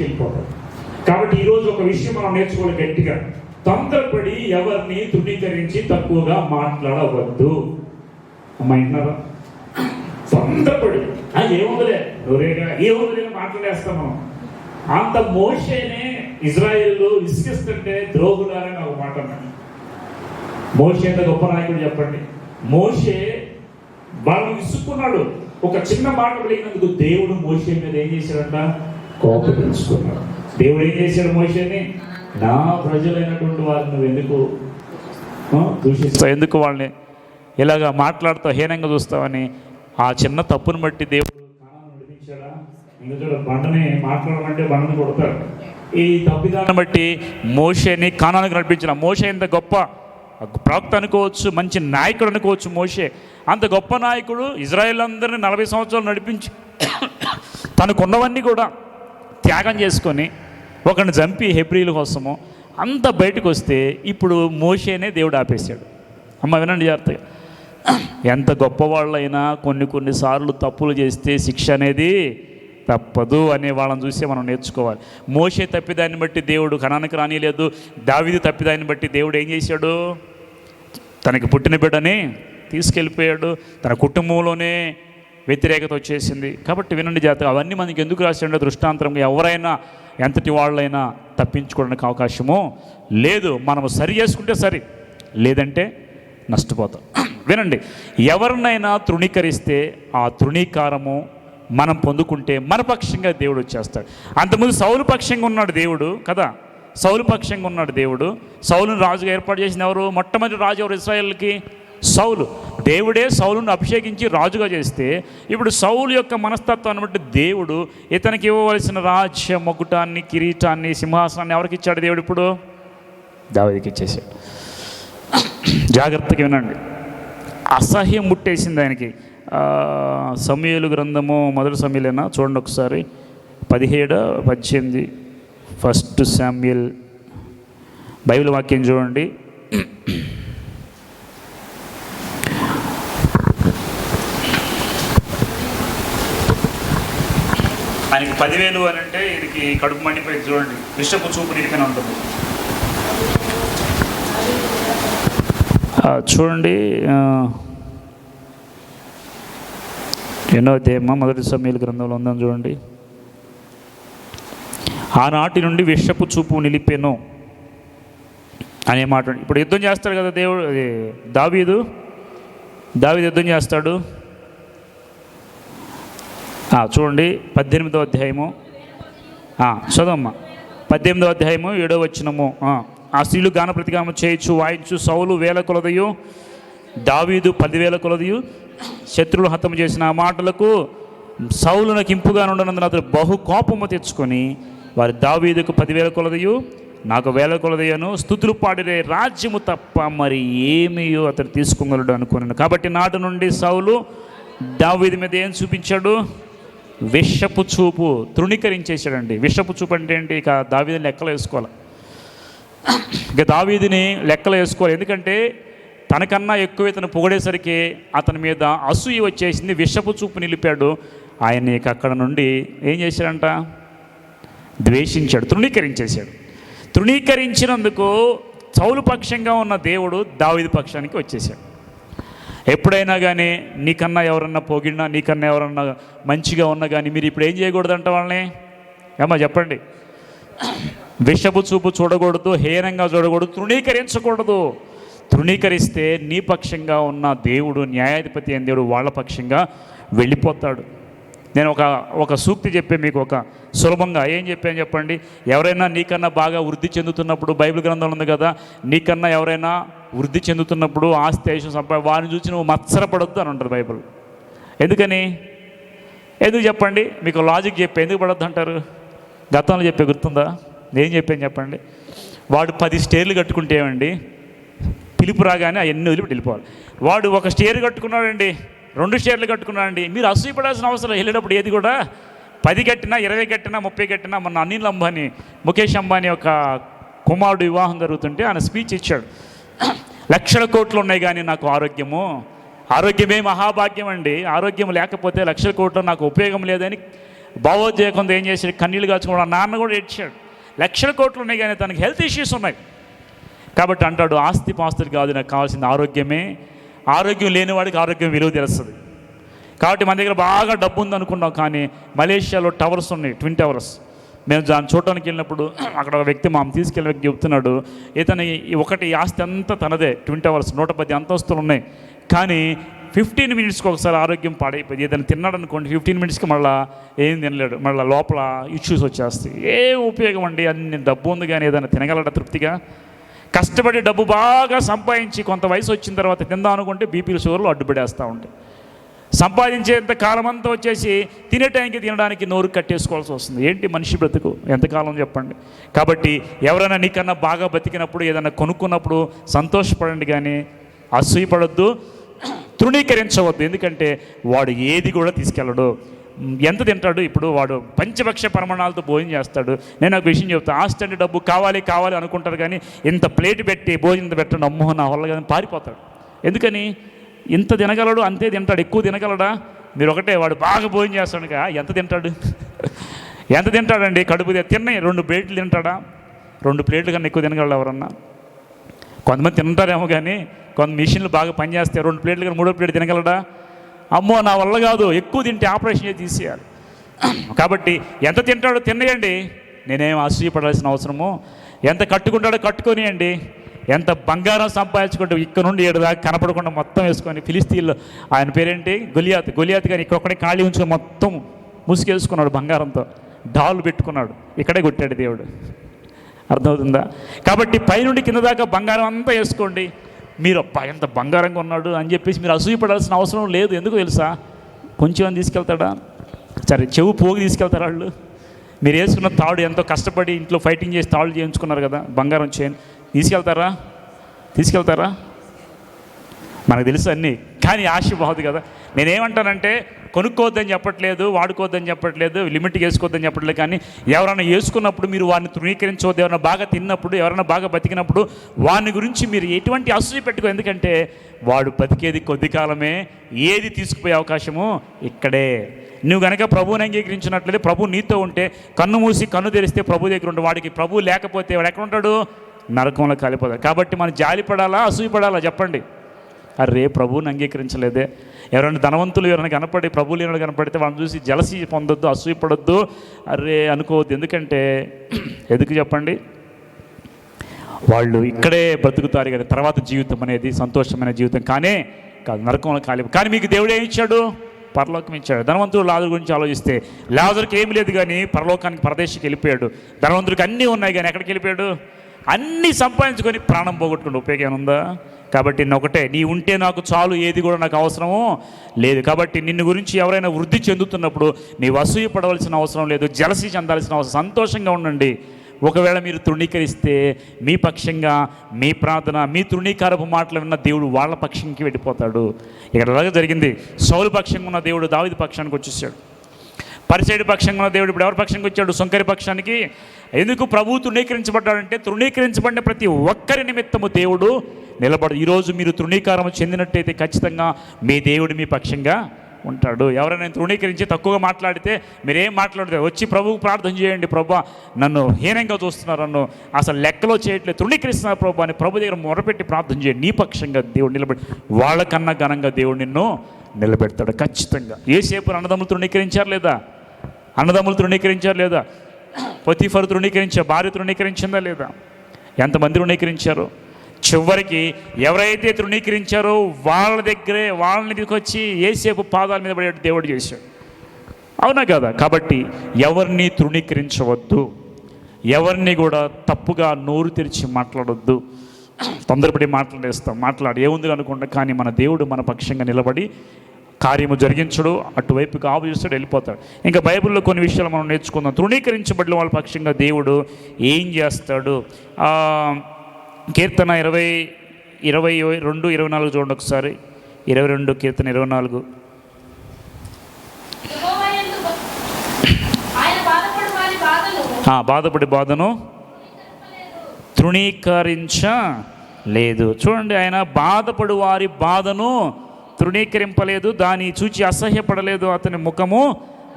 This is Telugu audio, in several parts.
తీసుకెళ్ళిపోతాడు. కాబట్టి ఈరోజు ఒక విషయం మనం నేర్చుకోవాలి గట్టిగా, తొందరపడి ఎవరిని తృణీకరించి తక్కువగా మాట్లాడవద్దు. అమ్మా ఇంటున్నారా? తొందరపడి ఏముందిలే మాట్లాడేస్తాం మనం. అంత మోషేనే ఇజ్రాయేల్ విసిగిస్తుంటే ద్రోహులారని ఒక మాట అన్నాడు. మోషే ఎంత గొప్ప నాయకుడు చెప్పండి. మోషే వాళ్ళని విసుక్కున్నాడు. ఒక చిన్న మాట పలికినందుకు దేవుడు మోషే మీద ఏం చేశాడంట? కోపం పెంచుకున్నాడు. దేవుడు ఏం చేశాడు మోషేని? నా ప్రజలైనటువంటి వారిని నువ్వు ఎందుకు దూషిస్తావు, ఎందుకు వాళ్ళని ఇలాగా మాట్లాడుతావు, హీనంగా చూస్తావని ఆ చిన్న తప్పును బట్టి దేవుడు నడిపించాడా? ఇంకా చూడ, బండని మాట్లాడమంటే బండని కొడతాడు. ఈ తప్పిదాన్ని బట్టి మోషేని కానానికి నడిపించిన. మోషే ఎంత గొప్ప ప్రవక్త అనుకోవచ్చు, మంచి నాయకుడు అనుకోవచ్చు. మోషే అంత గొప్ప నాయకుడు. ఇజ్రాయేల్ అందరినీ 40 సంవత్సరాలు నడిపించి తనకున్నవన్నీ కూడా త్యాగం చేసుకొని ఒకరిని చంపి హెబ్రీల కోసము అంత బయటకు వస్తే ఇప్పుడు మోషేనే దేవుడు ఆపేశాడు. అమ్మ వినండి జాగ్రత్తగా. ఎంత గొప్పవాళ్ళైనా కొన్నిసార్లు తప్పులు చేస్తే శిక్ష అనేది తప్పదు అనే వాళ్ళని చూసే మనం నేర్చుకోవాలి. మోషే తప్పిదాన్ని బట్టి దేవుడు కనానికి రానిలేదు. దావీదు తప్పిదాన్ని బట్టి దేవుడు ఏం చేశాడు? తనకి పుట్టిన బిడ్డని తీసుకెళ్ళిపోయాడు. తన కుటుంబంలోనే వ్యతిరేకత వచ్చేసింది. కాబట్టి వినండి జాగ్రత్తగా, అవన్నీ మనకి ఎందుకు రాశాడో దృష్టాంతరంగా ఎవరైనా ఎంతటి వాళ్ళైనా తప్పించుకోవడానికి అవకాశము లేదు. మనము సరి చేసుకుంటే సరి, లేదంటే నష్టపోతాం. వినండి, ఎవరినైనా తృణీకరిస్తే ఆ తృణీకారము మనం పొందుకుంటే మన పక్షంగా దేవుడు వచ్చేస్తాడు. అంతకుముందు సౌలు పక్షంగా ఉన్నాడు దేవుడు కదా. సౌలు పక్షంగా ఉన్నాడు దేవుడు. సౌలును రాజుగా ఏర్పాటు చేసిన ఎవరు? మొట్టమొదటి రాజు ఎవరు ఇశ్రాయేలుకి? సౌలు. దేవుడే సౌలును అభిషేకించి రాజుగా చేస్తే ఇప్పుడు సౌలు యొక్క మనస్తత్వాన్ని బట్టి దేవుడు ఇతనికి ఇవ్వవలసిన రాజ్య మొగుటాన్ని, కిరీటాన్ని, సింహాసనాన్ని ఎవరికి ఇచ్చాడు దేవుడు? ఇప్పుడు దావీదుకి ఇచ్చేసాడు. జాగ్రత్తగా వినండి, అసహ్యం ముట్టేసింది ఆయనకి. సమూయేలు గ్రంథము మొదటి సమూయేలేనా చూడండి ఒకసారి, 17-18 1 శామ్యూయల్ బైబిల్ వాక్యం చూడండి. ఆయనకి 10,000 అని అంటే ఈయనకి కడుపు మండిపోయింది. చూడండి, విషపు చూపు నిలిపిన ఉంటుంది. చూడండి, ఎన్నో అధ్యాయమా మొదటి సమూయేలు గ్రంథంలో ఉందని చూడండి. ఆనాటి నుండి విషపు చూపు నిలిపెను అనే మాట. ఇప్పుడు యుద్ధం చేస్తాడు కదా దేవుడు, దావీదు యుద్ధం చేస్తాడు. చూడండి 18వ అధ్యాయము చదవమ్మా. 18వ అధ్యాయము 7వ వచనము. ఆ స్త్రీలు గాన ప్రతిగానం చేయొచ్చు, వాయించు. సౌలు 1000 కొలదయు, దావీదు 10,000 కొలదయు శత్రువులు హతము చేసిన ఆ మాటలకు సౌలునకు ఇంపుగా ఉండనందున అతను బహు కోపము తెచ్చుకొని వారి దావీదుకు 10,000 కొలదయు, నాకు 1000 కొలదయను స్తుతులు పాడిరే రాజ్యము తప్ప మరి ఏమీయో అతను తీసుకోగలడు అనుకున్నాను. కాబట్టి నాటి నుండి సౌలు దావీదు మీద ఏం చూపించాడు? విషపు చూపు. తృణీకరించేశాడండి. విషపు చూపు అంటే ఏంటి? ఇక దావీదుని లెక్కలు వేసుకోవాలి. ఇక దావీదుని లెక్కలు వేసుకోవాలి. ఎందుకంటే తనకన్నా ఎక్కువ ఇతను పొగడేసరికి అతని మీద అసూయ వచ్చేసింది. విషపు చూపు నిలిపాడు. ఆయన్ని అక్కడ నుండి ఏం చేశాడంట? ద్వేషించాడు, తృణీకరించేశాడు. తృణీకరించినందుకు సౌలు పక్షంగా ఉన్న దేవుడు దావీదు పక్షానికి వచ్చేసాడు. ఎప్పుడైనా కానీ నీకన్నా ఎవరన్నా పొగిడినా, నీకన్నా ఎవరన్నా మంచిగా ఉన్నా కానీ మీరు ఇప్పుడు ఏం చేయకూడదంట వాళ్ళని. ఏమా చెప్పండి? విషపు చూపు చూడకూడదు, హీనంగా చూడకూడదు, తృణీకరించకూడదు. తృణీకరిస్తే నీ పక్షంగా ఉన్న దేవుడు, న్యాయాధిపతి అయిన దేవుడు వాళ్ళ పక్షంగా వెళ్ళిపోతాడు. నేను ఒక సూక్తి చెప్పే మీకు, ఒక సులభంగా ఏం చెప్పాను చెప్పండి. ఎవరైనా నీకన్నా బాగా వృద్ధి చెందుతున్నప్పుడు, బైబిల్ గ్రంథంలో ఉంది కదా, నీకన్నా ఎవరైనా వృద్ధి చెందుతున్నప్పుడు ఆస్తి ఐశ్వర్యం సంపాదన వారిని చూసి నువ్వు మత్సరపడొద్దు అని ఉంటుంది బైబిల్. ఎందుకని? ఎందుకు చెప్పండి? మీకు లాజిక్ చెప్పే. ఎందుకు పడొద్దు అంటారు? గతంలో చెప్పే గుర్తుందా? నేను చెప్పాను చెప్పండి. వాడు 10 స్టేర్లు కట్టుకుంటే ఏమండి, పిలుపు రాగానే అవన్నీ వదిలిపెట్టి వెళ్ళిపోవాలి. వాడు 1 స్టేర్ కట్టుకున్నాడండి, 2 స్టేర్లు కట్టుకున్నాడండి, మీరు అసూయపడాల్సిన అవసరం వెళ్ళేటప్పుడు ఏది కూడా 10 కట్టినా, 20 కట్టినా, 30 కట్టినా. మొన్న అనిల్ అంబానీ, ముఖేష్ అంబానీ యొక్క కుమారుడు వివాహం జరుగుతుంటే ఆయన స్పీచ్ ఇచ్చాడు. లక్షల కోట్లు ఉన్నాయి కానీ నాకు ఆరోగ్యమే మహాభాగ్యం అండి. ఆరోగ్యం లేకపోతే లక్షల కోట్లు నాకు ఉపయోగం లేదని భావోద్వేగంతో ఏం చేశాడు, కన్నీళ్ళు కాచుకోవడం. నాన్న కూడా ఏడ్చాడు. లక్షల కోట్లు ఉన్నాయి కానీ తనకి హెల్త్ ఇష్యూస్ ఉన్నాయి. కాబట్టి అంటాడు, ఆస్తి పాస్తులు కాదు, నాకు కావాల్సింది ఆరోగ్యమే. ఆరోగ్యం లేనివాడికి ఆరోగ్యం విలువ తెలుస్తుంది. కాబట్టి మన దగ్గర బాగా డబ్బు ఉంది అనుకున్నాం, కానీ మలేషియాలో టవర్స్ ఉన్నాయి, ట్విన్ టవర్స్. మేము దాన్ని చూడటానికి వెళ్ళినప్పుడు అక్కడ ఒక వ్యక్తి తీసుకెళ్ళిన వ్యక్తి చెప్తున్నాడు, ఇతని ఈ ఆస్తి అంతా తనదే, ట్విన్ టవర్స్ 110 అంతస్తులు ఉన్నాయి. కానీ 15 మినిట్స్కి ఒకసారి ఆరోగ్యం పాడైపోయింది. ఏదైనా తిన్నాడు అనుకోండి, 15 మినిట్స్కి మళ్ళీ ఏం తినలేడు, మళ్ళీ లోపల ఇష్యూస్ వచ్చేస్తాయి. ఏం ఉపయోగం అండి, అన్ని డబ్బు ఉంది కానీ ఏదైనా తినగలడా తృప్తిగా? కష్టపడి డబ్బు బాగా సంపాదించి కొంత వయసు వచ్చిన తర్వాత తిందాం అనుకుంటే బీపీలు షుగర్లు అడ్డుపడేస్తూ ఉంటాయి. సంపాదించేంత కాలం అంతా వచ్చేసి తినే టైంకి తినడానికి నోరు కట్టేసుకోవాల్సి వస్తుంది. ఏంటి మనిషి బ్రతుకు, ఎంతకాలం చెప్పండి. కాబట్టి ఎవరైనా నీకన్నా బాగా బతికినప్పుడు, ఏదైనా కొనుక్కున్నప్పుడు సంతోషపడండి, కానీ అసూయపడొద్దు, తృణీకరించవద్దు. ఎందుకంటే వాడు ఏది కూడా తీసుకెళ్ళడు. ఎంత తింటాడు? ఇప్పుడు వాడు పంచభక్ష పరమాణాలతో భోజనం చేస్తాడు. నేను ఒక విషయం చెప్తాను, ఆస్తి అంటే డబ్బు కావాలి కావాలి అనుకుంటారు, కానీ ఇంత ప్లేట్ పెట్టి భోజనం పెట్టండి, అమ్మో నా వల్ల కానీ పారిపోతాడు. ఎందుకని? ఇంత తినగలడు, అంతే తింటాడు. ఎక్కువ తినగలడా? మీరు ఒకటే, వాడు బాగా భోజనం చేస్తాడుగా, ఎంత తింటాడు? ఎంత తింటాడండి? కడుపు తిన్నాయి 2 ప్లేట్లు తింటాడా? 2 ప్లేట్లు కన్నా ఎక్కువ తినగలడు ఎవరన్నా? కొంతమంది తింటారేమో, కానీ కొంత మిషన్లు బాగా పనిచేస్తాయి. 2 ప్లేట్లు కానీ 3వ ప్లేట్ తినగలడా? అమ్మో నా వల్ల కాదు, ఎక్కువ తింటే ఆపరేషన్ చేసి తీసేయాలి. కాబట్టి ఎంత తింటాడో తినేయండి, నేనేం అసూయపడాల్సిన అవసరము. ఎంత కట్టుకుంటాడో కట్టుకొనియండి. ఎంత బంగారం సంపాదించుకుంటే ఇక్కడ నుండి 7 దాకా కనపడకుండా మొత్తం వేసుకొని, ఫిలిస్తీన్లో ఆయన పేరేంటి, గొలియాత్ కానీ ఇక్కడొక్కడే ఖాళీ ఉంచుకొని మొత్తం ముసుగేసుకున్నాడు, బంగారంతో డాలు పెట్టుకున్నాడు. ఇక్కడే కొట్టాడు దేవుడు. అర్థమవుతుందా? కాబట్టి పైనుండి కింద దాకా బంగారం అంతా వేసుకోండి. మీరు అబ్బా ఎంత బంగారంగా ఉన్నాడు అని చెప్పేసి మీరు అసూయపడాల్సిన అవసరం లేదు. ఎందుకు తెలుసా? కొంచెం అని తీసుకెళ్తాడా? సరే, చెవు పోగి తీసుకెళ్తారు వాళ్ళు. మీరు వేసుకున్న తాడు ఎంతో కష్టపడి ఇంట్లో ఫైటింగ్ చేసి తాళ్ళు చేయించుకున్నారు కదా, బంగారం చైన్, తీసుకెళ్తారా? మనకు తెలుసు అన్నీ, కానీ ఆశ బాగుంది కదా. నేనేమంటానంటే, కొనుక్కోవద్దని చెప్పట్లేదు, వాడుకోవద్దని చెప్పట్లేదు, లిమిట్కి వేసుకోవద్దని చెప్పట్లేదు, కానీ ఎవరైనా వేసుకున్నప్పుడు మీరు వారిని తృణీకరించవద్దు. ఎవరైనా బాగా తిన్నప్పుడు, ఎవరైనా బాగా బతికినప్పుడు వాని గురించి మీరు ఎటువంటి అసూయ పెట్టుకో. ఎందుకంటే వాడు బతికేది కొద్ది కాలమే, ఏది తీసుకుపోయే అవకాశము ఇక్కడే. నువ్వు కనుక ప్రభువుని అంగీకరించినట్లయితే, ప్రభు నీతో ఉంటే, కన్ను మూసి కన్ను తెరిస్తే ప్రభు దగ్గర ఉంటే, వాడికి ప్రభు లేకపోతే వాడు ఎక్కడ ఉంటాడు? నరకంలో కాలిపోతాడు. కాబట్టి మనం జాలిపడాలా, అసూయపడాలా చెప్పండి? అరే ప్రభువుని అంగీకరించలేదే. ఎవరైనా ధనవంతులు ఎవరైనా కనపడి, ప్రభువు లేని కనపడితే వాళ్ళని చూసి జలసి పొందొద్దు, అసూయపడొద్దు, అరే అనుకోవద్దు. ఎందుకంటే ఎందుకు చెప్పండి? వాళ్ళు ఇక్కడే బ్రతుకుతారు కానీ తర్వాత జీవితం అనేది సంతోషమైన జీవితం కానే కాదు, నరకంలో కాలిపో. కానీ మీకు దేవుడు ఏమి ఇచ్చాడు? పరలోకం ఇచ్చాడు. ధనవంతుడు లాజరు గురించి ఆలోచిస్తే, లాజరుకి ఏమి లేదు కానీ పరలోకానికి పరదేశికి వెళ్ళిపోయాడు. ధనవంతుడికి అన్నీ ఉన్నాయి కానీ ఎక్కడికి వెళ్ళిపోయాడు? అన్నీ సంపాదించుకొని ప్రాణం పోగొట్టుకుంటే ఉపయోగం ఉందా? కాబట్టి ఒకటే, నీ ఉంటే నాకు చాలు, ఏది కూడా నాకు అవసరమో లేదు. కాబట్టి నిన్ను గురించి ఎవరైనా వృద్ధి చెందుతున్నప్పుడు నీవు అసూయపడవలసిన అవసరం లేదు, జలసి చెందాల్సిన అవసరం. సంతోషంగా ఉండండి. ఒకవేళ మీరు తృణీకరిస్తే మీ పక్షంగా మీ ప్రార్థన, మీ తృణీకారపు మాటలు విన్న దేవుడు వాళ్ళ పక్షంకి వెళ్ళిపోతాడు. ఇక్కడ అలాగే జరిగింది. సౌలు పక్షంగా ఉన్న దేవుడు దావీదు పక్షానికి వచ్చేసాడు. పరిసైడు పక్షంగా ఉన్న దేవుడు ఇప్పుడు ఎవరి పక్షానికి వచ్చాడు? సుంకరి పక్షానికి. ఎందుకు ప్రభువు తృణీకరించబడ్డాడంటే, తృణీకరించబడిన ప్రతి ఒక్కరి నిమిత్తము దేవుడు నిలబడు. ఈరోజు మీరు తృణీకారం చెందినట్టయితే ఖచ్చితంగా మీ దేవుడు మీ పక్షంగా ఉంటాడు. ఎవరైనా తృణీకరించి తక్కువగా మాట్లాడితే మీరేం మాట్లాడితే వచ్చి ప్రభువుకు ప్రార్థన చేయండి, ప్రభా నన్ను హీనంగా చూస్తున్నారు, నన్ను అసలు లెక్కలో చేయట్లేదు, తృణీకరిస్తున్నారు ప్రభా అని ప్రభు దగ్గర మొరపెట్టి ప్రార్థన చేయండి. నీ పక్షంగా దేవుడు నిలబెట్టి వాళ్ళకన్నా ఘనంగా దేవుడు నిన్ను నిలబెడతాడు ఖచ్చితంగా. యోసేపును అన్నదమ్ములు తృణీకరించారు లేదా? అన్నదమ్ములు తృణీకరించారు లేదా? పొతీఫరు తృణీకరించారు, భార్య తృణీకరించిందా లేదా? ఎంతమంది తృణీకరించారు? చివరికి ఎవరైతే తృణీకరించారో వాళ్ళ దగ్గరే వాళ్ళని తీసుకొచ్చి యోసేపు పాదాల మీద పడేట్టు దేవుడు చేశాడు. అవునా కదా? కాబట్టి ఎవరిని తృణీకరించవద్దు, ఎవరిని కూడా తప్పుగా నోరు తెరిచి మాట్లాడొద్దు. తొందరపడి మాట్లాడి ఏముంది అనుకుంటా, కానీ మన దేవుడు మన పక్షంగా నిలబడి కార్యము జరిగించడు, అటువైపుకి ఆలోచిస్తాడు, వెళ్ళిపోతాడు. ఇంకా బైబిల్లో కొన్ని విషయాలు మనం నేర్చుకుందాం. తృణీకరించబడిన వాళ్ళ పక్షంగా దేవుడు ఏం చేస్తాడు? కీర్తన 22:24 చూడండి ఒకసారి. 22 కీర్తన 24. బాధపడి బాధను తృణీకరించలేదు. చూడండి, ఆయన బాధపడు వారి బాధను తృణీకరింపలేదు, దాన్ని చూచి అసహ్యపడలేదు, అతని ముఖము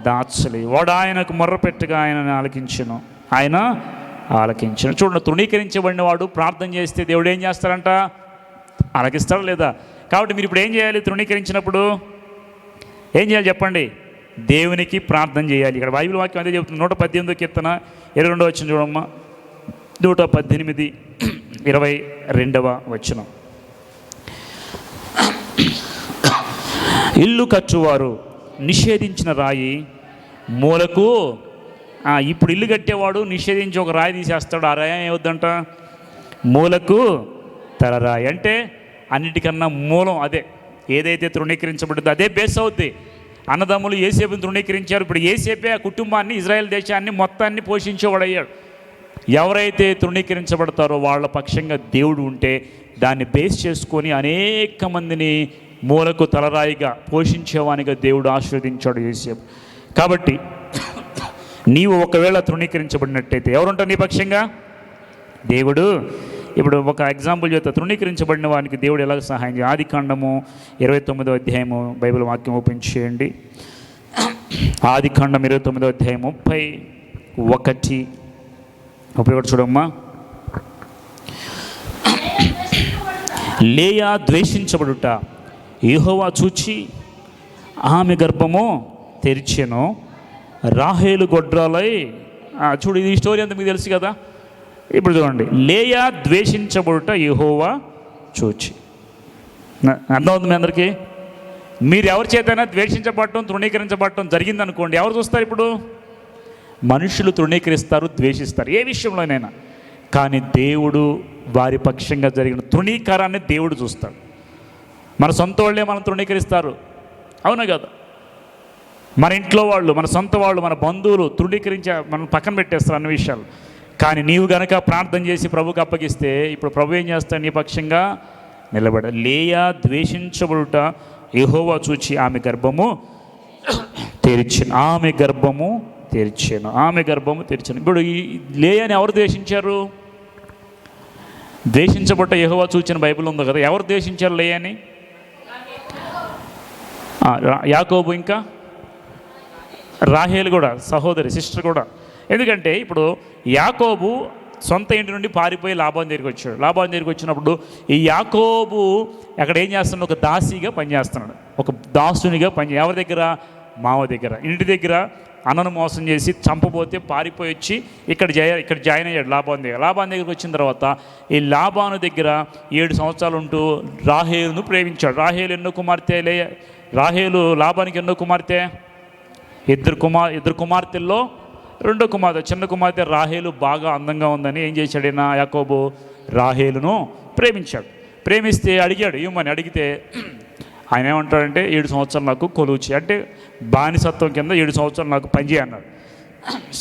దాచలేదు. వాడు ఆయనకు మొర్రపెట్టగా ఆయన ఆలకించెను. ఆయన ఆలకించెను. చూడండి, తృణీకరించబడిన వాడు ప్రార్థన చేస్తే దేవుడు ఏం చేస్తారంట? ఆలకిస్తాడా లేదా? కాబట్టి మీరు ఇప్పుడు ఏం చేయాలి? తృణీకరించినప్పుడు ఏం చేయాలి చెప్పండి? దేవునికి ప్రార్థన చేయాలి. ఇక్కడ బైబిల్ వాక్యం అదే చెబుతుంది. 118 కీర్తన 22వ వచనం చూడమ్మా. 118 22వ వచనం. ఇల్లు కట్టువారు నిషేధించిన రాయి మూలకు. ఇప్పుడు ఇల్లు కట్టేవాడు నిషేధించి ఒక రాయి తీసేస్తాడు. ఆ రాయి ఏమవుద్దంట? మూలకు తలరాయి. అంటే అన్నిటికన్నా మూలం అదే. ఏదైతే తృణీకరించబడిందో అదే బేస్ అవుద్ది. అన్నదమ్ములు యోసేపుని తృణీకరించారు. ఇప్పుడు యోసేపే ఆ కుటుంబాన్ని, ఇజ్రాయెల్ దేశాన్ని మొత్తాన్ని పోషించేవాడయ్యాడు. ఎవరైతే తృణీకరించబడతారో వాళ్ళ పక్షంగా దేవుడు ఉంటే దాన్ని బేస్ చేసుకొని అనేక మందిని మూలకు తలరాయిగా పోషించేవానిగా దేవుడు ఆశీర్వదించాడు యోసేపు. కాబట్టి నీవు ఒకవేళ తృణీకరించబడినట్టయితే ఎవరుంటారు నీ పక్షంగా? దేవుడు. ఇప్పుడు ఒక ఎగ్జాంపుల్ చెప్తా. తృణీకరించబడిన వానికి దేవుడు ఎలాగ సహాయం చేయాలి? ఆదికాండము 29వ అధ్యాయము బైబిల్ వాక్యం ఓపెన్ చేయండి. ఆదికాండం 29వ అధ్యాయం 31 చూడమ్మా. లేయా ద్వేషించబడుట యెహోవా చూచి ఆమె గర్భము తెరిచెను, రాహేలు గొడ్రాలై. చూడు, ఈ స్టోరీ అంతా మీకు తెలుసు కదా. ఇప్పుడు చూడండి, లేయా ద్వేషించబడుట యెహోవా చూచి. అర్థమవుతుంది మీ అందరికీ? మీరు ఎవరి చేతైనా ద్వేషించబడటం, తృణీకరించబడటం జరిగిందనుకోండి, ఎవరు చూస్తారు? ఇప్పుడు మనుషులు తృణీకరిస్తారు, ద్వేషిస్తారు ఏ విషయంలోనైనా. కానీ దేవుడు వారి పక్షంగా జరిగిన తృణీకారాన్ని దేవుడు చూస్తాడు. మన సొంత వాళ్ళే మనం తృణీకరిస్తారు, అవునా కదా? మన ఇంట్లో వాళ్ళు, మన సొంత వాళ్ళు, మన బంధువులు మనం పక్కన పెట్టేస్తారు అన్ని విషయాలు. కానీ నీవు గనక ప్రార్థన చేసి ప్రభుకి అప్పగిస్తే ఇప్పుడు ప్రభు ఏం చేస్తాడు? నీ పక్షంగా నిలబడ. లేయా ద్వేషించబడుట యెహోవా చూచి ఆమె గర్భము తెరిచెను. ఆమె గర్భము తెరిచెను. ఇప్పుడు ఈ లేయాని ఎవరు ద్వేషించారు? ద్వేషించబట్ట యెహోవా చూచిన బైబిల్ ఉంది కదా. ఎవరు ద్వేషించారు లేయాని? యాకోబు, ఇంకా రాహేలు కూడా, సహోదరి, సిస్టర్ కూడా. ఎందుకంటే ఇప్పుడు యాకోబు సొంత ఇంటి నుండి పారిపోయి లాబాను దగ్గరికి వచ్చాడు. లాబాను దగ్గరికి వచ్చినప్పుడు ఈ యాకోబు అక్కడ ఏం చేస్తున్నాడు? ఒక దాసిగా పనిచేస్తున్నాడు, ఒక దాసునిగా ఎవరి దగ్గర? మావ దగ్గర. ఇంటి దగ్గర అన్నను మోసం చేసి చంపబోతే పారిపోయి వచ్చి ఇక్కడ జాయిన్ అయ్యాడు లాబాను దగ్గరికి వచ్చిన తర్వాత ఈ లాబాను దగ్గర 7 సంవత్సరాలు ఉంటూ రాహేలును ప్రేమించాడు. రాహేలు లాబానికి ఎన్నో కుమార్తె? ఇద్దరు కుమార్తెల్లో రెండో కుమార్తె, చిన్న కుమార్తె రాహేలు బాగా అందంగా ఉందని ఏం చేశాడైనా? యాకోబు రాహేలును ప్రేమించాడు. ప్రేమిస్తే అడిగాడు, ఇవ్వమని. అడిగితే ఆయన ఏమంటాడంటే 7 సంవత్సరాలు నాకు కొలువుచి, అంటే బానిసత్వం కింద 7 సంవత్సరాలు నాకు పనిచేయ అన్నాడు.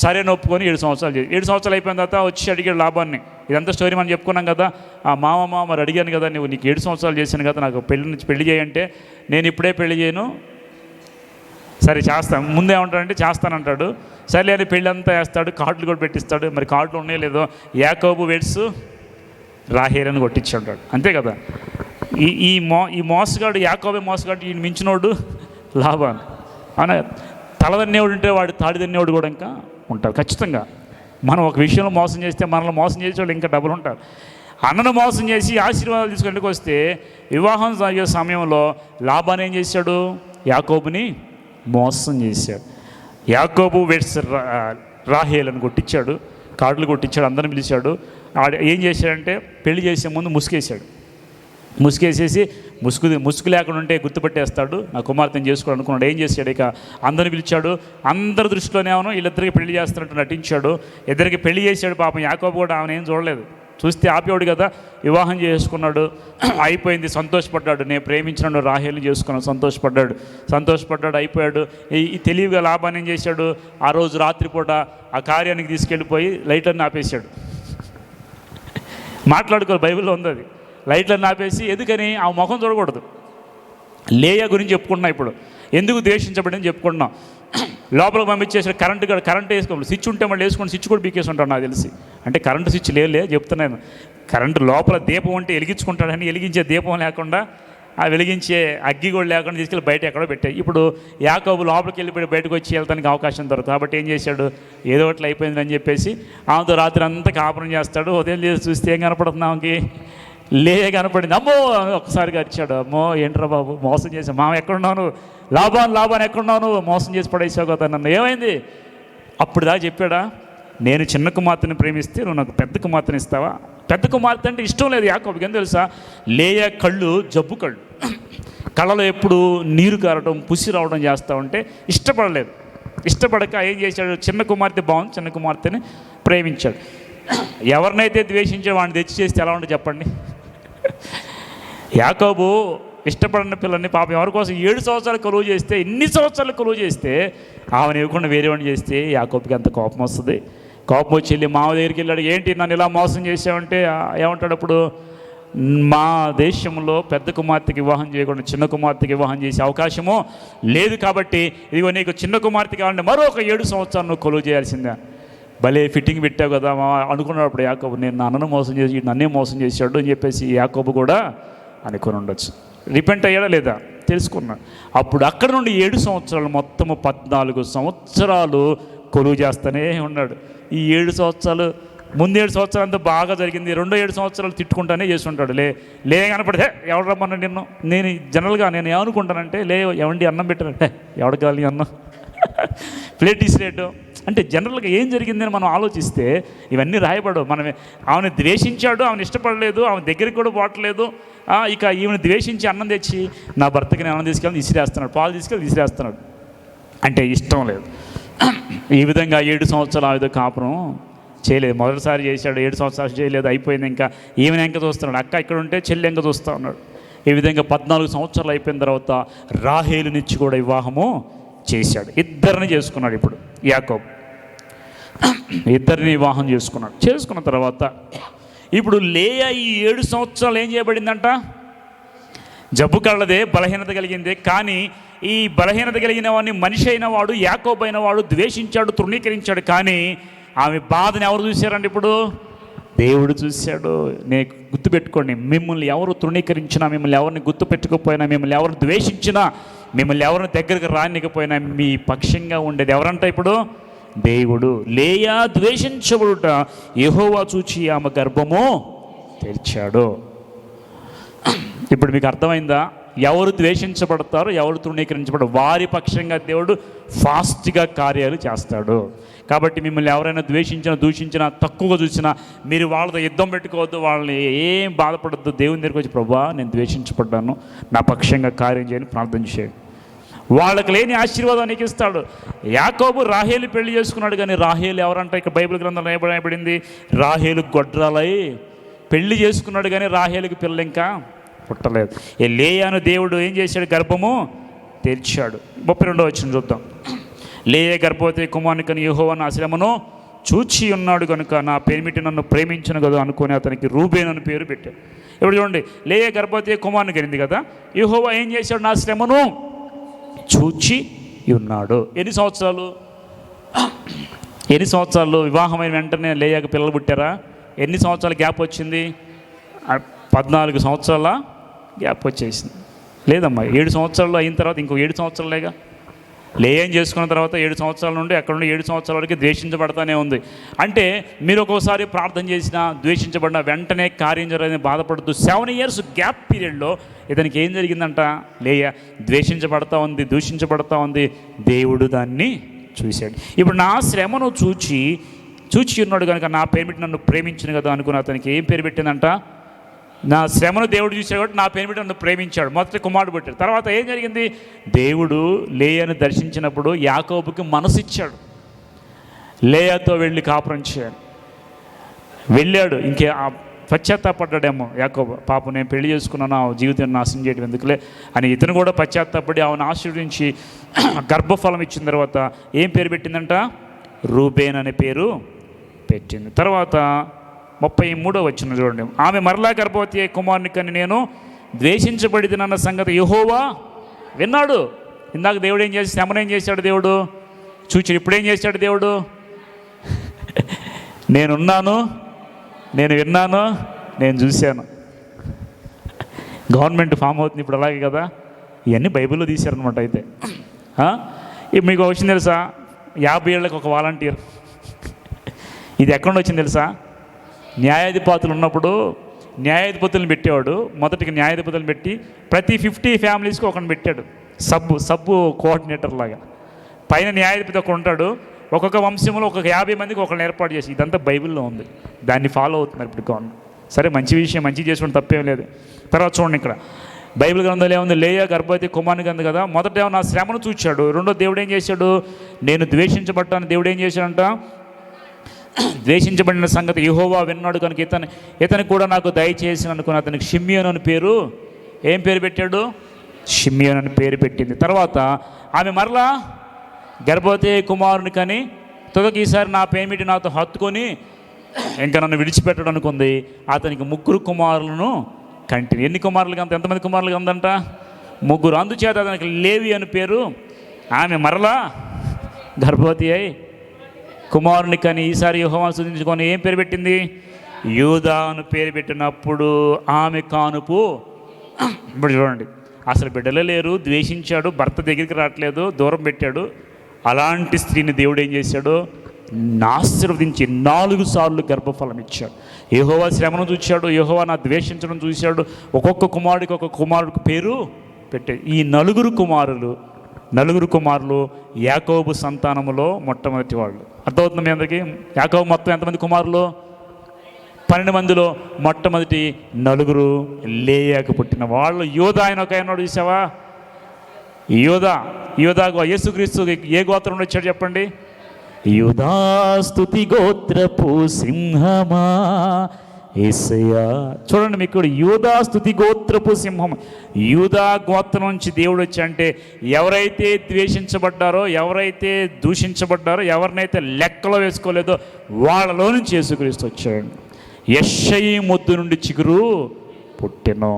సరే ఒప్పుకొని 7 సంవత్సరాలు చేసి 7 సంవత్సరాలు అయిపోయిన తర్వాత వచ్చి అడిగాడు లాబాన్ని. ఇదంతా స్టోరీ మనం చెప్పుకున్నాం కదా. ఆ మామ మరి అడిగాను కదా, నీకు 7 సంవత్సరాలు చేశాను కదా, నాకు పెళ్లి చేయంటే నేను ఇప్పుడే పెళ్లి చేయను, సరే చేస్తాను. ముందేమంటాడంటే చేస్తానంటాడు. సరే అని పెళ్ళి అంతా వేస్తాడు, కార్డులు కూడా పెట్టిస్తాడు. మరి కార్డులు ఉన్నాయో లేదో యాకోబు వెడ్స్ రాహేలను కొట్టించాడు. అంతే కదా. ఈ మోసగాడు యాకోబే మోసగాడు, ఈయన మించినోడు లాబాను. అవునా? తలదన్నేవాడు ఉంటే వాడు తాడిదన్నేవాడు కూడా ఇంకా ఉంటారు ఖచ్చితంగా. మనం ఒక విషయంలో మోసం చేస్తే మనల్ని మోసం చేసే వాళ్ళు ఇంకా డబ్బులు ఉంటారు. అన్నను మోసం చేసి ఆశీర్వాదాలు తీసుకుంటూ వస్తే వివాహం జరిగే సమయంలో లాబాను ఏం చేశాడు? యాకోబుని మోసం చేశాడు. యాకోబు వెడ్స్ రాహేలను కొట్టించాడు, కార్డులు కొట్టించాడు, అందరిని పిలిచాడు. ఏం చేశాడంటే పెళ్లి చేసే ముందు ముసుకేసేసి ముసుగు లేకుండా ఉంటే గుర్తుపెట్టేస్తాడు, నా కుమార్తెను చేసుకోవాలి అనుకున్నాడు. ఏం చేశాడు? ఇక అందరిని పిలిచాడు. అందరి దృష్టిలోనేమో వీళ్ళిద్దరికి పెళ్లి చేస్తున్నట్టు నటించాడు. ఇద్దరికి పెళ్లి చేశాడు. పాపం యాకోబు కూడా ఆమెను ఏం చూడలేదు, చూస్తే ఆపేవాడు కదా. వివాహం చేసుకున్నాడు, అయిపోయింది, సంతోషపడ్డాడు. నేను ప్రేమించిన రాహేలుని చేసుకున్నాను, సంతోషపడ్డాడు, అయిపోయాడు. ఈ తెలివిగా లాబాన్ని ఏం చేశాడు? ఆ రోజు రాత్రిపూట ఆ కార్యానికి తీసుకెళ్ళిపోయి లైట్లన్నీ ఆపేశాడు. మాట్లాడుకోవాలి, బైబిల్లో ఉంది అది. లైట్లన్నీ ఆపేసి, ఎందుకని? ఆ ముఖం చూడకూడదు. లేయా గురించి చెప్పుకుంటున్నా. ఇప్పుడు ఎందుకు ద్వేషించబడింది చెప్పుకుంటున్నాం. లోపలికి పంపించేసాడు. కరెంట్ వేసుకోండి, స్విచ్ ఉంటే మళ్ళీ వేసుకొని స్విచ్ కూడా బీకేసి ఉంటాడు నాకు తెలిసి. అంటే కరెంటు స్విచ్ చెప్తున్నాను. కరెంటు లోపల దీపం ఉంటే వెలిగించుకుంటాడని, వెలిగించే దీపం లేకుండా ఆ వెలిగించే అగ్గి కూడా లేకుండా తీసుకెళ్ళి బయట ఎక్కడో పెట్టాయి. ఇప్పుడు యాకోబు లోపలికి వెళ్ళిపోయి బయటకు వచ్చి వెళ్తానికి అవకాశం దొరుకుతుంది. కాబట్టి ఏం చేశాడు, ఏదో ఒకటి అయిపోయిందని చెప్పేసి ఆమెతో రాత్రి అంతా కాపురం చేస్తాడు. ఉదయం చేసి చూస్తే ఏం కనపడుతుంది ఆమెకి, లేయ కనపడింది. అమ్మో ఒకసారిగా వచ్చాడు, అమ్మో ఏంట్రా బాబు మోసం చేసావు, మామ ఎక్కడున్నావు, లాభాన్ని ఎక్కడున్నావు, మోసం చేసి పడేసావు కదా నన్ను, ఏమైంది? అప్పుడు దాకా చెప్పాడా, నేను చిన్న కుమార్తెని ప్రేమిస్తే నువ్వు నాకు పెద్ద కుమార్తెని ఇస్తావా? పెద్ద కుమార్తె అంటే ఇష్టం లేదు యాకోబుకి. ఏం తెలుసా, లేయ కళ్ళు జబ్బు కళ్ళు, కళ్ళలో ఎప్పుడు నీరు కారడం పుసి రావడం చేస్తూ ఉంటే ఇష్టపడలేదు. ఇష్టపడక ఏం చేశాడు, చిన్న కుమార్తె బాగుంది, చిన్న కుమార్తెని ప్రేమించాడు. ఎవరినైతే ద్వేషించాడో వాడిని తెచ్చి చేస్తే ఎలా ఉంటుంది చెప్పండి. యాకోబు ఇష్టపడిన పిల్లల్ని పాపం ఎవరి కోసం 7 సంవత్సరాలు కొలువు చేస్తే, ఇన్ని సంవత్సరాలు కొలువు చేస్తే ఆమెను ఇవ్వకుండా వేరే వాడిని చేస్తే యాకోబుకి అంత కోపం వస్తుంది. కోపం వచ్చి వెళ్ళి మామ దగ్గరికి వెళ్ళాడు, ఏంటి నన్ను ఇలా మోసం చేసావంటే ఏమంటాడు అప్పుడు, మా దేశంలో పెద్ద కుమార్తెకి వివాహం చేయకుండా చిన్న కుమార్తెకి వివాహం చేసే అవకాశము లేదు, కాబట్టి ఇదిగో నీకు చిన్న కుమార్తె కావాలంటే మరొక 7 సంవత్సరాలు నువ్వు కొలువు చేయాల్సిందే. భలే ఫిట్టింగ్ పెట్టావు కదా మా అనుకున్నప్పుడు యాకోబు, నేను నన్ను మోసం చేసి నన్నే మోసం చేశాడు అని చెప్పేసి యాకోబు కూడా అనుకుని ఉండొచ్చు. రిపెంట్ అయ్యాడా లేదా తెలుసుకున్నాడు. అప్పుడు అక్కడ నుండి 7 సంవత్సరాలు మొత్తము 14 సంవత్సరాలు కొలువు చేస్తూనే ఉన్నాడు. ఈ 7 సంవత్సరాలు ముందు 7 సంవత్సరాలు అంతా బాగా జరిగింది, రెండో 7 సంవత్సరాలు తిట్టుకుంటానే చేస్తుంటాడు. లే కనపడితే ఎవడు రమ్మన్నా నిన్ను, నేను జనరల్గా నేను ఏమనుకుంటానంటే, ఎవండి అన్నం పెట్టానంటే ఎవడికి కావాలి అన్నం, ప్లేట్ ఇసిరేటు అంటే జనరల్గా ఏం జరిగిందని మనం ఆలోచిస్తే ఇవన్నీ రాయబడవు. మనమే ఆమెను ద్వేషించాడు, ఆమెను ఇష్టపడలేదు, ఆమె దగ్గరికి కూడా పోవట్లేదు. ఇక ఈమెను ద్వేషించి అన్నం తెచ్చి నా భర్తకి నేను అన్నం తీసుకెళ్ళి విసిరేస్తున్నాడు, పాలు తీసుకెళ్ళి విసిరేస్తున్నాడు, అంటే ఇష్టం లేదు. ఈ విధంగా 7 సంవత్సరాలు ఆ విధంగా కాపురం చేయలేదు. మొదటిసారి చేశాడు, 7 సంవత్సరాలు చేయలేదు, అయిపోయింది. ఇంకా ఈమెను ఎంక చూస్తున్నాడు, అక్క ఇక్కడ ఉంటే చెల్లి ఎంక చూస్తూ ఉన్నాడు. ఈ విధంగా 14 సంవత్సరాలు అయిపోయిన తర్వాత రాహేలునిచ్చి కూడా వివాహము చేశాడు. ఇద్దరిని చేసుకున్నాడు. ఇప్పుడు యాకోబు ఇద్దరిని వివాహం చేసుకున్న తర్వాత ఇప్పుడు లేయా ఈ 7 సంవత్సరాలు ఏం చేయబడిందంట, జబ్బు కళ్ళదే, బలహీనత కలిగిందే. కానీ ఈ బలహీనత కలిగిన వాడిని మనిషి అయిన వాడు యాకోబు అయిన వాడు ద్వేషించాడు, తృణీకరించాడు. కానీ ఆమె బాధని ఎవరు చూశారండి, ఇప్పుడు దేవుడు చూశాడు. నేను గుర్తుపెట్టుకోండి, మిమ్మల్ని ఎవరు తృణీకరించినా, మిమ్మల్ని ఎవరిని గుర్తుపెట్టుకోకపోయినా, మిమ్మల్ని ఎవరు ద్వేషించినా, మిమ్మల్ని ఎవరిని దగ్గరకు రానికపోయినా మీ పక్షంగా ఉండేది ఎవరంట, ఇప్పుడు దేవుడు. లేయా ద్వేషించబడుట యెహోవా చూచి ఆమె గర్భము తెరిచాడు. ఇప్పుడు మీకు అర్థమైందా, ఎవరు ద్వేషించబడతారో, ఎవరు తృణీకరించబడతారో వారి పక్షంగా దేవుడు ఫాస్ట్గా కార్యాలు చేస్తాడు. కాబట్టి మిమ్మల్ని ఎవరైనా ద్వేషించినా, దూషించినా, తక్కువగా చూసినా మీరు వాళ్ళతో యుద్ధం పెట్టుకోవద్దు, వాళ్ళని ఏం బాధపడద్దు. దేవుని దగ్గరికి వచ్చి, ప్రభువా నేను ద్వేషించబడ్డాను, నా పక్షంగా కార్యం చేయని ప్రార్థన చేయండి. వాళ్ళకి లేని ఆశీర్వాదం నీకు ఇస్తాడు. యాకోబు రాహేలు పెళ్లి చేసుకున్నాడు, కానీ రాహేలు ఎవరంట, ఇక్కడ బైబిల్ గ్రంథంలో రాయబడింది, రాహేలు గొడ్రాలై పెళ్లి చేసుకున్నాడు, కానీ రాహేలుకి పిల్లలు ఇంకా పుట్టలేదు. లేయాను దేవుడు ఏం చేశాడు, గర్భము తెరిచాడు. 32వ వచనం చూద్దాం. లేయా గర్భవతి కుమారునికని యెహోవా నా శ్రమను చూచి ఉన్నాడు కనుక నా పేరుమిటి నన్ను ప్రేమించను కదా అనుకుని అతనికి రూబేన్ అని పేరు పెట్టాడు. ఇప్పుడు చూడండి, లేయా గర్భవతి కుమారుని కలిగింది కదా, యెహోవా ఏం చేశాడు, నా శ్రమను చూచి ఉన్నాడు. ఎన్ని సంవత్సరాలు వివాహమైన వెంటనే లేయాకు పిల్లలు పుట్టారా? ఎన్ని సంవత్సరాల గ్యాప్ వచ్చింది? 14 సంవత్సరాల గ్యాప్ వచ్చేసింది. లేదమ్మా, 7 సంవత్సరాలు అయిన తర్వాత ఇంకో 7 సంవత్సరాలేగా. లేయం చేసుకున్న తర్వాత 7 సంవత్సరాల నుండి అక్కడ నుండి 7 సంవత్సరాల వరకు ద్వేషించబడతానే ఉంది. అంటే మీరు ఒక్కోసారి ప్రార్థన చేసినా, ద్వేషించబడిన వెంటనే కార్యం జరగదని బాధపడుతూ 7 years గ్యాప్ పీరియడ్లో ఇతనికి ఏం జరిగిందంట, లేయా ద్వేషించబడతా ఉంది, దూషించబడతా ఉంది. దేవుడు దాన్ని చూశాడు. ఇప్పుడు నా శ్రమను చూచి ఉన్నాడు కనుక నా పేరు నన్ను ప్రేమించిన కదా అనుకుని అతనికి ఏం పేరు పెట్టిందంట, నా శ్రమను దేవుడు చూశాడు కాబట్టి నా పేరు నన్ను ప్రేమించాడు. మొదటి కుమారుడు పెట్టాడు. తర్వాత ఏం జరిగింది, దేవుడు లేయాను దర్శించినప్పుడు యాకోబుకి మనసిచ్చాడు, లేయాతో వెళ్ళి కాపురం చేయాలి. వెళ్ళాడు. ఇంకే పశ్చాత్తాపడ్డాడేమో యాకోబు, పాపం నేను పెళ్లి చేసుకున్నాను, ఆ జీవితం నాశనం చేయడం ఎందుకులే అని ఇతను కూడా పశ్చాత్తాపడి ఆమెను ఆశీర్వదించి గర్భఫలం ఇచ్చిన తర్వాత ఏం పేరు పెట్టిందంట, రూబేన్ అనే పేరు పెట్టింది. తర్వాత 33వ వచనం చూడండి. ఆమె మరలా గర్భవతి కుమారుని కని నేను ద్వేషించబడినన్న సంగతి యెహోవా విన్నాడు. ఇందాక దేవుడు ఏం చేసి శ్రమను ఏం చేశాడు దేవుడు చూచి, ఇప్పుడేం చేశాడు దేవుడు, నేను విన్నాను, నేను చూశాను. గవర్నమెంట్ ఫామ్ అవుతుంది ఇప్పుడు అలాగే కదా. ఇవన్నీ బైబిల్లో తీశారనమాట. అయితే ఇప్పుడు మీకు వచ్చింది తెలుసా, 50 ఏళ్ళకి ఒక వాలంటీర్. ఇది ఎక్కడ వచ్చింది తెలుసా? న్యాయాధిపతులు ఉన్నప్పుడు న్యాయాధిపతులను పెట్టేవాడు. మొదటికి న్యాయాధిపతులను పెట్టి ప్రతి 50 ఫ్యామిలీస్కి ఒకరిని పెట్టాడు, సబ్బు కోఆర్డినేటర్ లాగా. పైన న్యాయాధిపతి ఒకడు ఉంటాడు, ఒక్కొక్క వంశంలో ఒక్కొక్క 50 మందికి ఒకరిని ఏర్పాటు చేసి. ఇదంతా బైబిల్లో ఉంది, దాన్ని ఫాలో అవుతున్నారు ఇప్పుడు గవర్నమెంట్. సరే, మంచి విషయం, మంచి చేసుకుంటే తప్పేం లేదు. తర్వాత చూడండి, ఇక్కడ బైబిల్ గ్రంథంలో ఏముంది? లేయా గర్భవతి కుమారుని అంది కదా. మొదట నా శ్రమను చూచాడు. రెండో దేవుడు ఏం చేశాడు? నేను ద్వేషించబడ్డాను. దేవుడు ఏం చేశాడంట? ద్వేషించబడిన సంగతి యెహోవా విన్నాడు కనుక ఇతను కూడా నాకు దయచేసి అనుకుని అతనికి షిమ్యోను అని పేరు, ఏం పేరు పెట్టాడు? షిమ్యోను అని పేరు పెట్టింది. తర్వాత ఆమె మరలా గర్భవతి కుమారుని కని తుదకి ఈసారి నా పేమిటి నాతో హత్తుకొని ఇంకా నన్ను విడిచిపెట్టడం అనుకుంది. అతనికి 3 కుమారులను కంటిని. ఎన్ని కుమారులు కంత? ఎంతమంది కుమారులు కందంట? 3. అందుచేత అతనికి లేవి అని పేరు. ఆమె మరలా గర్భవతి అయి కుమారుని కానీ ఈసారి యెహోవాను స్తుతించుకొని ఏం పేరు పెట్టింది? యూదా అని పేరు పెట్టినప్పుడు ఆమె కానుపు. ఇప్పుడు చూడండి, అసలు బిడ్డలే లేరు, ద్వేషించాడు, భర్త దగ్గరికి రావట్లేదు, దూరం పెట్టాడు. అలాంటి స్త్రీని దేవుడు ఏం చేశాడు? ఆశీర్వదించి 4 సార్లు గర్భఫలం ఇచ్చాడు. యెహోవా శ్రమను చూశాడు, యెహోవా నా ద్వేషించడం చూశాడు. ఒక్కొక్క కుమారుడికి ఒక్కొక్క కుమారుడికి పేరు పెట్టాడు. ఈ 4 కుమారులు యాకోబు సంతానములో మొట్టమొదటి వాళ్ళు. అర్థమవుతుంది మీ అందరికీ? యాకోబు మొత్తం ఎంతమంది కుమారులు? 12 మందిలో మొట్టమొదటి 4 లేయాకు పుట్టిన వాళ్ళు. యోధా ఆయన ఒక ఆయన చూసావా? యోధా యేసుక్రీస్తు ఏ గోత్రం నుండి వచ్చాడు చెప్పండి? యూదా స్తుతి గోత్రపు సింహమా యేసయ్యా. చూడండి, మీకు యూదా స్తుతి గోత్రపు సింహం. యూదా గోత్రం నుంచి దేవుడు వచ్చి అంటే ఎవరైతే ద్వేషించబడ్డారో, ఎవరైతే దూషించబడ్డారో, ఎవరినైతే లెక్కలో వేసుకోలేదో వాళ్ళలో నుంచి యేసుక్రీస్తు వచ్చాడు. యెషయి మొద్దు నుండి చిగురు పుట్టెను.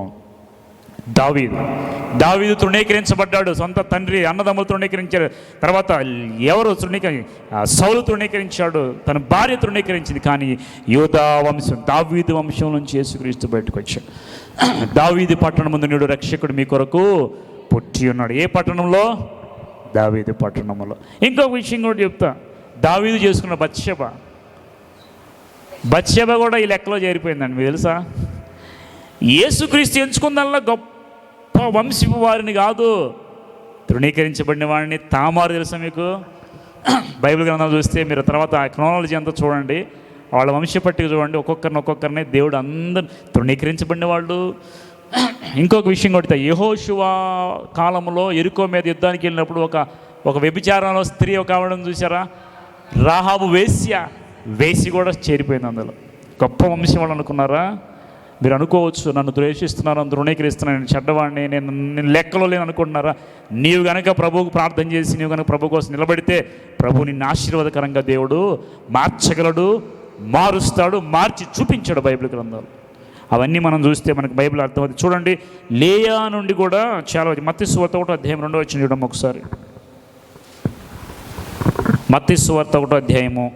దావీదు తృణీకరించబడ్డాడు. సొంత తండ్రి అన్నదమ్ములు తృణీకరించారు. తర్వాత ఎవరు సౌలు తృణీకరించాడు, తన భార్య తృణీకరించింది. కానీ యూదా వంశం, దావీదు వంశం నుంచి యేసుక్రీస్తు బయటకు వచ్చాడు. దావీదు పట్టణం ముందు నేడు రక్షకుడు మీ కొరకు పుట్టి ఉన్నాడు. ఏ పట్టణంలో? దావీదు పట్టణంలో. ఇంకొక విషయం కూడా చెప్తా. దావీదు చేసుకున్న బత్షెబ కూడా ఈ లెక్కలో చేరిపోయిందండి. మీకు తెలుసా? యేసుక్రీస్తు ఎంచుకుందల్లా గొప్ప వంశపు వారిని కాదు, తృణీకరించబడిన వాడిని. తామారు తెలుసా మీకు? బైబిల్ గ్రంథాలు చూస్తే మీరు తర్వాత క్రోనాలజీ అంతా చూడండి, వాళ్ళ వంశపట్టిక చూడండి. ఒక్కొక్కరిని దేవుడు అందరు తృణీకరించబడిన వాళ్ళు. ఇంకొక విషయం కొడితే, యెహోషువ కాలంలో యెరికో మీద యుద్ధానికి వెళ్ళినప్పుడు ఒక వ్యభిచారంలో స్త్రీ ఒక ఆవిడను చూసారా? రాహాబు వేసి కూడా చేరిపోయింది అందులో. గొప్ప వంశం వాళ్ళు అనుకున్నారా? మీరు అనుకోవచ్చు, నన్ను ద్వేషిస్తున్నారు, నన్ను తృణీకరిస్తున్నాను, నేను చెడ్డవాడిని, నేను లెక్కలో లేని అనుకుంటున్నారా? నీవు కనుక ప్రభువుకు ప్రార్థన చేసి నీవు కనుక ప్రభు కోసం నిలబడితే ప్రభు నిన్ను ఆశీర్వాదకరంగా దేవుడు మార్చగలడు, మారుస్తాడు, మార్చి చూపించాడు బైబిల్ గ్రంథాలు. అవన్నీ మనం చూస్తే మనకు బైబిల్ అర్థమవుతుంది. చూడండి, లేయా నుండి కూడా చాలా. మత్తయి సువార్త 1వ అధ్యాయం 2వ వచనం చూడడం ఒకసారి. మత్తయి సువార్త 1వ అధ్యాయము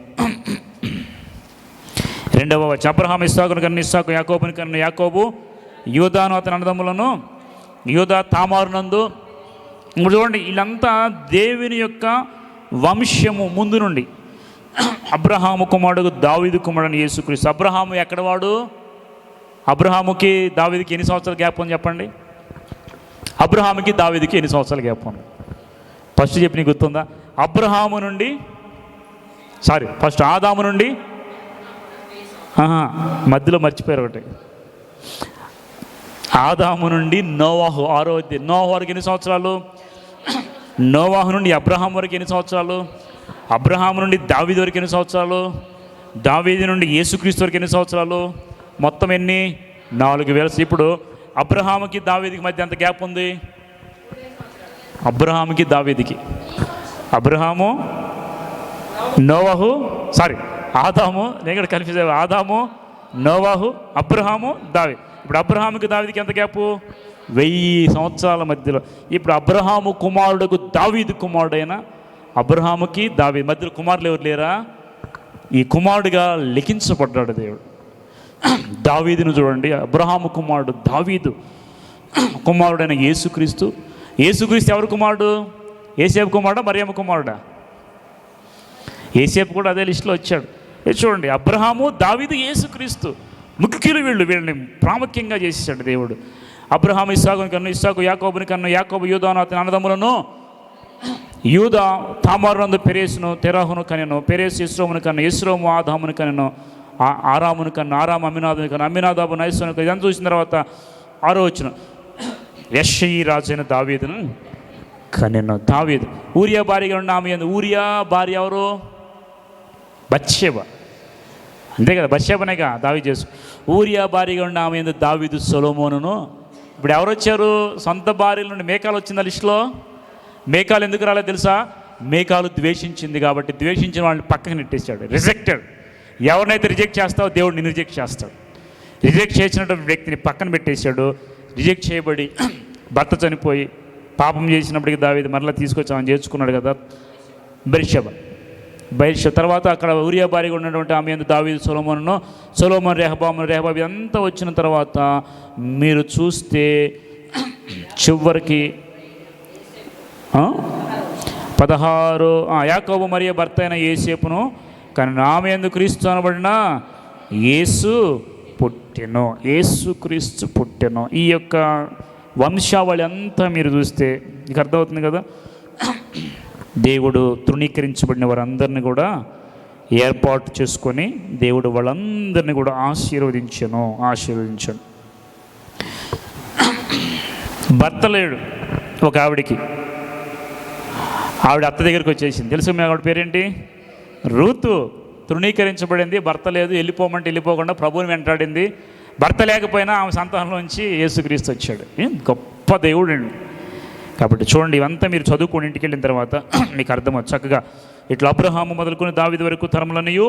2వ వచనం. అబ్రహాము ఇస్సాకును కన్న ఇస్సాకు యాకోబుని కన్న యాకోబు యూదాను అతని అన్నదమ్ములను యూదా తామారునందు. ఇప్పుడు చూడండి, వీళ్ళంతా దేవుని యొక్క వంశము ముందు నుండి. అబ్రహాము కుమారుడు దావీదు కుమారుడు యేసుక్రీస్తు. అబ్రహాము ఎక్కడ వాడు? అబ్రహాముకి దావీదుకి ఎన్ని సంవత్సరాల గ్యాప్ ఉంది చెప్పండి? అబ్రహాముకి దావీదుకి ఎన్ని సంవత్సరాల గ్యాప్ ఉంది? ఫస్ట్ చెప్పి నీకు గుర్తుందా? ఫస్ట్ ఆదాము నుండి, మధ్యలో మర్చిపోయారు ఒకటి, ఆదాము నుండి నోవాహు 6వ అధ్యాయం. నోవాహు వరకు ఎన్ని సంవత్సరాలు? నోవాహు నుండి అబ్రహాం వరకు ఎన్ని సంవత్సరాలు? అబ్రహాము నుండి దావీదు వరకు ఎన్ని సంవత్సరాలు? దావీదు నుండి యేసుక్రీస్తు వరకు ఎన్ని సంవత్సరాలు? మొత్తం ఎన్ని? 4000. ఇప్పుడు అబ్రహాముకి దావీదుకి మధ్య ఎంత గ్యాప్ ఉంది? అబ్రహాముకి దావీదుకి, అబ్రహాము నోవాహు ఆదాము, నేను కూడా కన్ఫ్యూజ్ అయ్యా. ఆదాము, నోవాహు, అబ్రహాము, దావీదు. ఇప్పుడు అబ్రహాముకి దావీదుకి ఎంత గ్యాపు? 1000 సంవత్సరాల మధ్యలో. ఇప్పుడు అబ్రహాము కుమారుడుకు దావీదు కుమారుడైన అబ్రహాముకి దావీదు మధ్యలో కుమారులు ఎవరు లేరా? ఈ కుమారుడుగా లిఖించబడ్డాడు దేవుడు. దావీదును చూడండి, అబ్రహాము కుమారుడు దావీదు. కుమారుడైన యేసుక్రీస్తు. యేసుక్రీస్తు ఎవరు కుమారుడు? యేసేపు కుమారుడా, మరియమ్మ కుమారుడా? యేసేపు కూడా అదే లిస్టులో వచ్చాడు. చూడండి, అబ్రహాము, దావీదు, యేసుక్రీస్తు ముఖ్యులు. వీళ్ళని ప్రాముఖ్యంగా చేసేసాడు దేవుడు. అబ్రహాము ఇస్సాకుని కన్ను, ఇస్సాకు యాకోబుని కన్ను, యాకోబు యూదాను అతని అన్నదమ్ములను, యూదా తామారునందు పెరేసును తెరాహును కనెను, పెరేసు ఇస్రోమును కన్ను, ఇస్రోము ఆదామును కనెను, ఆరామును కన్ను, ఆరాము అమ్మినాదుని కన్ను, అమ్మినాదాబు నైస్సును కన్ను. ఇదంతా చూసిన తర్వాత 6వ వచనం, యెష్షయి రాజైన దావీదును కనెను. దావీదు ఊరియా భార్యగా ఉన్న ఆమె యందు, ఊరియా భార్య ఎవరు? బత్షెబ, అంతే కదా, బత్షెబనేగా దావీదు చేసు. ఊరియా భార్యగా ఉన్న ఆమె యందు దావీదు సొలొమోనును. ఇప్పుడు ఎవరు వచ్చారు? సొంత భార్యల నుండి మేకాలు వచ్చిందా లిస్టులో? మేకాలు ఎందుకు రాలేదు తెలుసా? మేకాలు ద్వేషించింది కాబట్టి, ద్వేషించిన వాళ్ళని పక్కకి నెట్టేశాడు. రిజెక్టెడ్. ఎవరినైతే రిజెక్ట్ చేస్తావో దేవుడు నిన్ను రిజెక్ట్ చేస్తాడు. రిజెక్ట్ చేసినటువంటి వ్యక్తిని పక్కన పెట్టేశాడు. రిజెక్ట్ చేయబడి భర్త చనిపోయి పాపం చేసినప్పటికీ దావీదు మరలా తీసుకొచ్చి ఆమె చేర్చుకున్నాడు కదా, బెర్షెబ. తర్వాత అక్కడ ఊరియా భార్యగా ఉన్నటువంటి ఆమె యందు దావీదు సొలొమోనును, సొలొమోను రెహబాము ఇదంతా వచ్చిన తర్వాత మీరు చూస్తే చివరికి 16 యాకోబు మరియ భర్త అయిన యేసేపును కానీ ఆమె యందు క్రీస్తు అనబడిన యేసు పుట్టెను. యేసుక్రీస్తు పుట్టెను. ఈ యొక్క వంశావళి అంతా మీరు చూస్తే మీకు అర్థమవుతుంది కదా. దేవుడు తృణీకరించబడిన వారందరినీ కూడా ఏర్పాటు చేసుకొని దేవుడు వాళ్ళందరినీ కూడా ఆశీర్వదించను. భర్త లేడు ఒక ఆవిడికి. ఆవిడ అత్త దగ్గరికి వచ్చేసింది. తెలుసు మీ ఆవిడ పేరేంటి? రూతు. తృణీకరించబడింది, భర్త లేదు, వెళ్ళిపోమంటే వెళ్ళిపోకుండా ప్రభువుని వెంటాడింది. భర్త లేకపోయినా ఆమె సంతానంలోంచి యేసుక్రీస్తు వచ్చాడు. గొప్ప దేవుడు అండి. కాబట్టి చూడండి, ఇవంతా మీరు చదువుకుని ఇంటికి వెళ్ళిన తర్వాత మీకు అర్థమవుతుంది చక్కగా. ఇట్లా అబ్రహాము మొదలుకొని దావీదు వరకు తరములనియు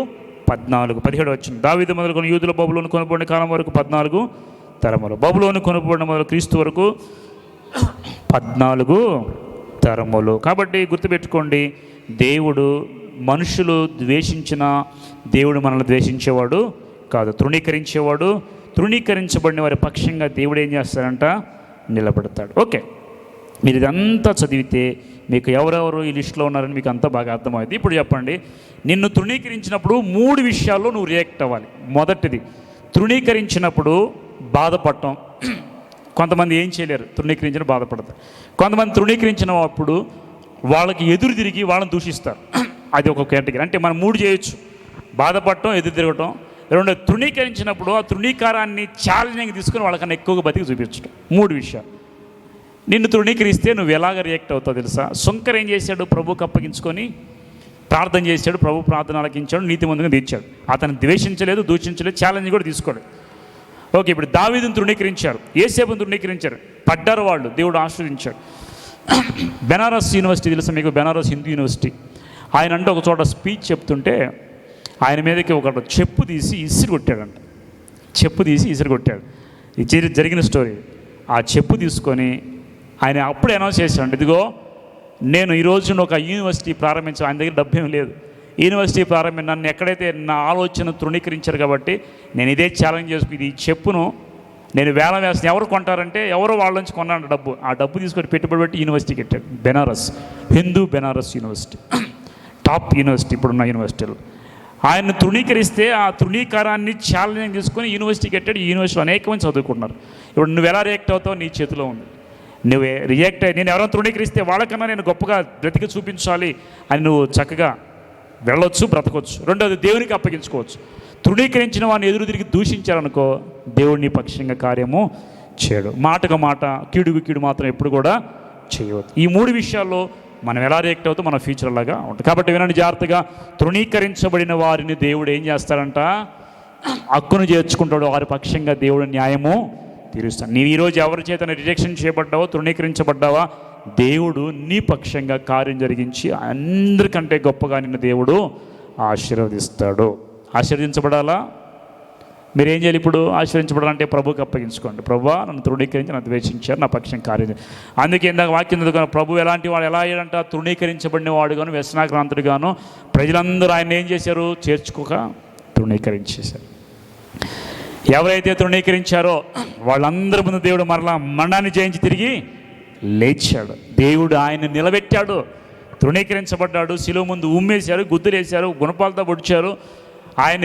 14, 17 వచ్చింది. దావీదు మొదలుకొని యూదుల బబులోను కొనుబడిన కాలం వరకు 14 తరములు. బబులోను కొనుబడిన మొదలు క్రీస్తు వరకు 14 తరములు. కాబట్టి గుర్తుపెట్టుకోండి, దేవుడు మనుషులు ద్వేషించిన దేవుడు మనల్ని ద్వేషించేవాడు కాదు, తృణీకరించేవాడు. తృణీకరించబడిన వారి పక్షంగా దేవుడు ఏం చేస్తాడంట? నిలబడతాడు. ఓకే, మీరు ఇదంతా చదివితే మీకు ఎవరెవరు ఈ లిస్టులో ఉన్నారని మీకు అంతా బాగా అర్థమవుతుంది. ఇప్పుడు చెప్పండి, నిన్ను తృణీకరించినప్పుడు 3 విషయాల్లో నువ్వు రియాక్ట్ అవ్వాలి. మొదటిది, తృణీకరించినప్పుడు బాధపడటం. కొంతమంది ఏం చేయలేరు, తృణీకరించిన బాధపడతారు. కొంతమంది తృణీకరించినప్పుడు వాళ్ళకి ఎదురు తిరిగి వాళ్ళని దూషిస్తారు. అది ఒక కేటగిరీ. అంటే మనం 3 చేయొచ్చు: బాధపడటం, ఎదురు తిరగటం. 2, తృణీకరించినప్పుడు ఆ తృణీకారాన్ని ఛాలెంజింగ్ తీసుకుని వాళ్ళకన్నా ఎక్కువగా బతికి చూపించడం. 3 విషయాలు. నిన్ను తృణీకరిస్తే నువ్వు ఎలాగ రియాక్ట్ అవుతావు తెలుసా? శంకర్ ఏం చేశాడు? ప్రభువుకి అప్పగించుకొని ప్రార్థన చేశాడు. ప్రభు ప్రార్థన ఆలకించాడు, నీతిమంతుగా తీర్చాడు. అతను ద్వేషించలేదు, దూషించలేదు, ఛాలెంజ్ కూడా తీసుకోలేదు. ఓకే, ఇప్పుడు దావీదును తృణీకరించారు, యేసేపును తృణీకరించారు, పడ్డారు వాళ్ళు, దేవుడు ఆశీర్వదించాడు. బెనారస్ యూనివర్సిటీ తెలుసా మీకు? బెనారస్ హిందూ యూనివర్సిటీ. ఆయన అంటే ఒక చోట స్పీచ్ చెప్తుంటే ఆయన మీదకి ఒక చెప్పు తీసి ఇసిరి కొట్టాడంట. చెప్పు తీసి ఇసిరి కొట్టాడు. ఇది జరిగిన స్టోరీ. ఆ చెప్పు తీసుకొని ఆయన అప్పుడే అనౌన్స్ చేశాడు, ఇదిగో నేను ఈరోజు ఒక యూనివర్సిటీ ప్రారంభించాను. ఆయన దగ్గర డబ్బేం లేదు. యూనివర్సిటీ నన్ను ఎక్కడైతే నా ఆలోచన తృణీకరించారు కాబట్టి నేను ఇదే ఛాలెంజ్ చేసుకుని ఇది చెప్పును నేను వేలం వేస్తాను. ఎవరు కొంటారంటే ఎవరో వాళ్ళ నుంచి కొన్నాను డబ్బు. ఆ డబ్బు తీసుకొని పెట్టుబడి పెట్టి యూనివర్సిటీ కట్టాడు. Banaras Hindu Banaras university, top university ఇప్పుడున్న యూనివర్సిటీలు. ఆయన తృణీకరిస్తే ఆ తృణీకారాన్ని ఛాలెంజ్ తీసుకొని యూనివర్సిటీ కట్టాడు. ఈ యూనివర్సిటీలో అనేక మంది చదువుకుంటున్నారు. ఇప్పుడు నువ్వు ఎలా రియాక్ట్ అవుతావు నీ చేతిలో ఉంది. నువ్వు రియాక్ట్ అయ్యి నేను ఎవరైనా తృణీకరిస్తే వాళ్ళకన్నా నేను గొప్పగా బ్రతికి చూపించాలి అని నువ్వు చక్కగా వెళ్ళొచ్చు, బ్రతకొచ్చు. రెండోది, దేవునికి అప్పగించుకోవచ్చు. తృణీకరించిన వాడిని ఎదురు తిరిగి దూషించారనుకో, దేవుడిని పక్షంగా కార్యము చేయడు. మాటకు మాట, కీడుకు కీడు మాత్రం ఎప్పుడు కూడా చేయవద్దు. ఈ 3 విషయాల్లో మనం ఎలా రియాక్ట్ అవుతాం మన ఫ్యూచర్ లాగా ఉంటుంది. కాబట్టి వినండి జాగ్రత్తగా. తృణీకరించబడిన వారిని దేవుడు ఏం చేస్తాడంట? హక్కును చేర్చుకుంటాడు. వారి పక్షంగా దేవుడు న్యాయము తీరుస్తాడు. నీవు ఈరోజు ఎవరి చేతన రిజెక్షన్ చేయబడ్డావో, తృణీకరించబడ్డావా, దేవుడు నీ పక్షంగా కార్యం జరిగించి అందరికంటే గొప్పగా నిన్ను దేవుడు ఆశీర్వదిస్తాడు. ఆశీర్వదించబడాలా? మీరు ఏం చేయాలి ఇప్పుడు? ఆశీర్వదించబడాలంటే ప్రభువుకి అప్పగించుకోండి. ప్రభువా, నన్ను తృణీకరించి నన్ను ద్వేషించారు, నా పక్షం కార్యం. అందుకే ఇందాక వాక్యం చదువుకున్న ప్రభు ఎలాంటి వాడు, ఎలా అయ్యాడంట? తృణీకరించబడిన వాడుగాను, వ్యసనాక్రాంతుడుగాను. ప్రజలందరూ ఆయన ఏం చేశారు? చేర్చుకోక తృణీకరించేశారు. ఎవరైతే తృణీకరించారో వాళ్ళందరి ముందు దేవుడు మరలా మరణాన్ని జయించి తిరిగి లేచాడు. దేవుడు ఆయన నిలబెట్టాడు. తృణీకరించబడ్డాడు, శిలువ ముందు ఉమ్మేశారు, గుద్దులేశారు, గుణపాలతో పొడిచారు. ఆయన